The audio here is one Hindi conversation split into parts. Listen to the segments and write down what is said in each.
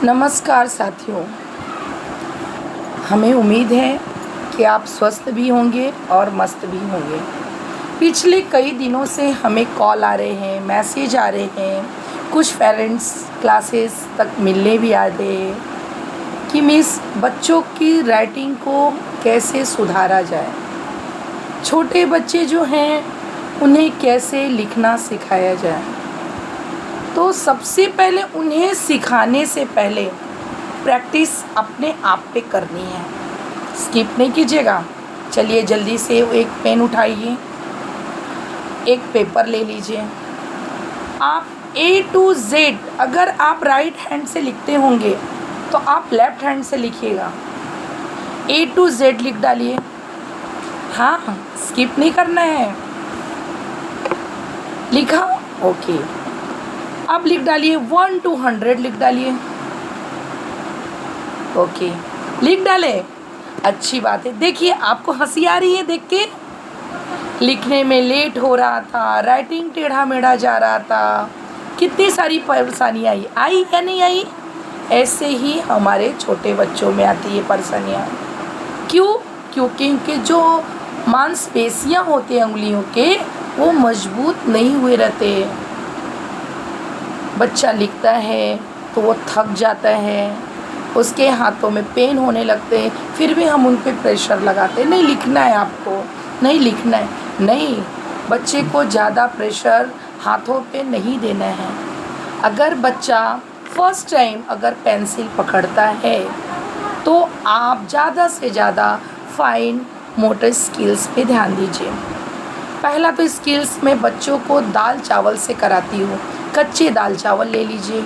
नमस्कार साथियों, हमें उम्मीद है कि आप स्वस्थ भी होंगे और मस्त भी होंगे। पिछले कई दिनों से हमें कॉल आ रहे हैं, मैसेज आ रहे हैं, कुछ पेरेंट्स क्लासेस तक मिलने भी आ रहे हैं कि मिस बच्चों की राइटिंग को कैसे सुधारा जाए। छोटे बच्चे जो हैं उन्हें कैसे लिखना सिखाया जाए। तो सबसे पहले उन्हें सिखाने से पहले प्रैक्टिस अपने आप पे करनी है, स्किप नहीं कीजिएगा। चलिए जल्दी से एक पेन उठाइए, एक पेपर ले लीजिए। आप A to Z अगर आप राइट हैंड से लिखते होंगे तो आप लेफ़्ट हैंड से लिखिएगा। A to Z लिख डालिए। हाँ, स्किप नहीं करना है। लिखा? ओके। अब लिख डालिए 1 to 100 लिख डालिए। ओके, लिख डाले, अच्छी बात है। देखिए आपको हंसी आ रही है देख के। लिखने में लेट हो रहा था, राइटिंग टेढ़ा मेढ़ा जा रहा था, कितनी सारी परेशानी आई या नहीं आई। ऐसे ही हमारे छोटे बच्चों में आती है परेशानियाँ। क्यों? क्योंकि इनके जो मांसपेशियाँ होती हैं उंगलियों के, वो मजबूत नहीं हुए रहते। बच्चा लिखता है तो वो थक जाता है, उसके हाथों में पेन होने लगते हैं, फिर भी हम उन पे प्रेशर लगाते हैं, नहीं लिखना है आपको, नहीं लिखना है। नहीं, बच्चे को ज़्यादा प्रेशर हाथों पे नहीं देना है। अगर बच्चा फर्स्ट टाइम अगर पेंसिल पकड़ता है तो आप ज़्यादा से ज़्यादा फाइन मोटर स्किल्स पे ध्यान दीजिए। पहला तो स्किल्स में बच्चों को दाल चावल से कराती हूँ। कच्चे दाल चावल ले लीजिए,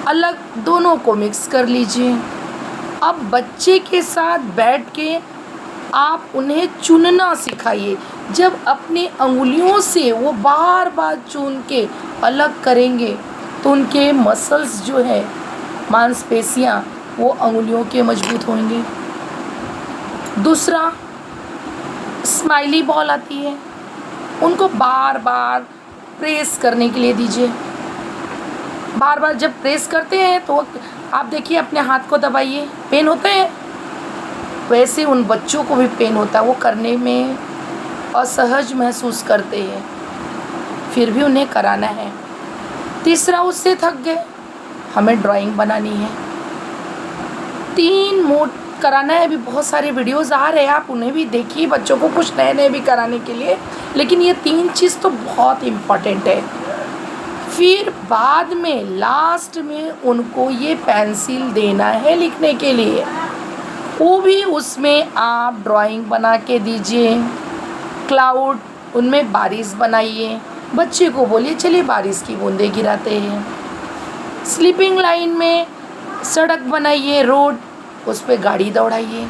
अलग दोनों को मिक्स कर लीजिए। अब बच्चे के साथ बैठ के आप उन्हें चुनना सिखाइए। जब अपनी अंगुलियों से वो बार बार चुन के अलग करेंगे तो उनके मसल्स जो है, मांसपेशियाँ, वो अंगुलियों के मजबूत होंगे। दूसरा, स्माइली बॉल आती है, उनको बार बार प्रेस करने के लिए दीजिए। बार बार जब प्रेस करते हैं तो आप देखिए अपने हाथ को दबाइए, पेन होते हैं, वैसे उन बच्चों को भी पेन होता है, वो करने में असहज महसूस करते हैं, फिर भी उन्हें कराना है। तीसरा, उससे थक गए, हमें ड्राइंग बनानी है। 3 मोड कराना है। अभी बहुत सारे वीडियोस आ रहे हैं, आप उन्हें भी देखिए, बच्चों को कुछ नए नए भी कराने के लिए। लेकिन ये 3 चीज़ तो बहुत इम्पॉर्टेंट है। फिर बाद में लास्ट में उनको ये पेंसिल देना है लिखने के लिए, वो भी उसमें आप ड्राइंग बना के दीजिए। क्लाउड, उनमें बारिश बनाइए, बच्चे को बोलिए चलिए बारिश की बूंदें गिराते हैं। स्लीपिंग लाइन में सड़क बनाइए, रोड, उस पर गाड़ी दौड़ाइए।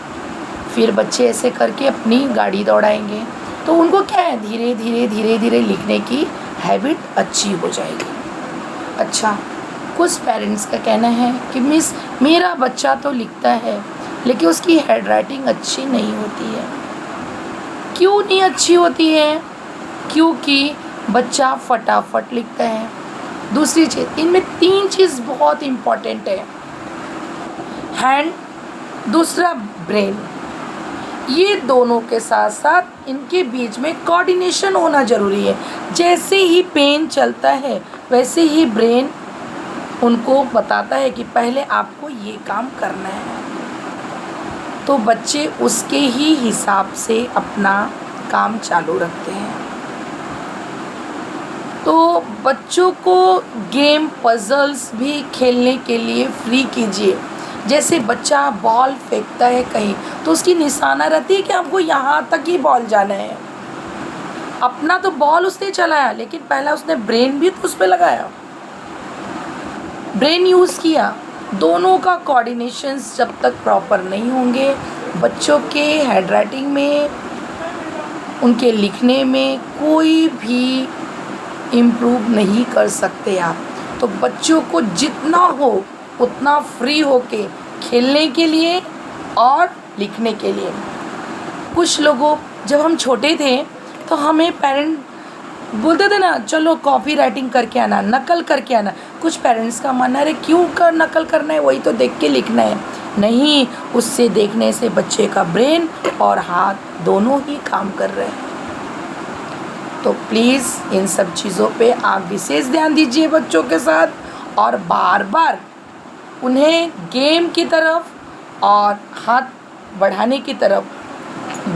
फिर बच्चे ऐसे करके अपनी गाड़ी दौड़ाएंगे तो उनको क्या है, धीरे धीरे धीरे धीरे लिखने की हैबिट अच्छी हो जाएगी। अच्छा, कुछ पेरेंट्स का कहना है कि मिस मेरा बच्चा तो लिखता है लेकिन उसकी हैंड राइटिंग अच्छी नहीं होती है। क्यों नहीं अच्छी होती है? क्योंकि बच्चा फटाफट लिखता है। दूसरी चीज़, इनमें 3 चीज़ बहुत इम्पॉर्टेंट है। हैंड, दूसरा ब्रेन, ये दोनों के साथ साथ इनके बीच में कोऑर्डिनेशन होना ज़रूरी है। जैसे ही पेन चलता है वैसे ही ब्रेन उनको बताता है कि पहले आपको ये काम करना है, तो बच्चे उसके ही हिसाब से अपना काम चालू रखते हैं। तो बच्चों को गेम, पजल्स भी खेलने के लिए फ्री कीजिए। जैसे बच्चा बॉल फेंकता है कहीं तो उसकी निशाना रहती है कि आपको यहाँ तक ही बॉल जाना है। अपना तो बॉल उसने चलाया लेकिन पहला उसने ब्रेन भी तो उस पर लगाया, ब्रेन यूज़ किया। दोनों का कोऑर्डिनेशंस जब तक प्रॉपर नहीं होंगे, बच्चों के हैंडराइटिंग में, उनके लिखने में कोई भी इम्प्रूव नहीं कर सकते आप। तो बच्चों को जितना हो उतना फ्री होके खेलने के लिए और लिखने के लिए। कुछ लोगों, जब हम छोटे थे तो हमें पेरेंट बोलते थे ना, चलो कॉपी राइटिंग करके आना, नकल करके आना। कुछ पेरेंट्स का मानना है, अरे क्यों नकल करना है, वही तो देख के लिखना है। नहीं, उससे देखने से बच्चे का ब्रेन और हाथ दोनों ही काम कर रहे हैं। तो प्लीज़ इन सब चीज़ों पे आप विशेष ध्यान दीजिए बच्चों के साथ, और बार बार उन्हें गेम की तरफ और हाथ बढ़ाने की तरफ,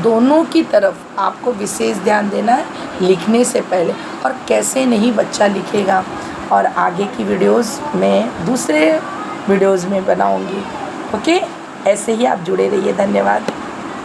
दोनों की तरफ आपको विशेष ध्यान देना है लिखने से पहले। और कैसे नहीं बच्चा लिखेगा, और आगे की वीडियोस में दूसरे वीडियोस में बनाऊंगी। ओके, ऐसे ही आप जुड़े रहिए। धन्यवाद।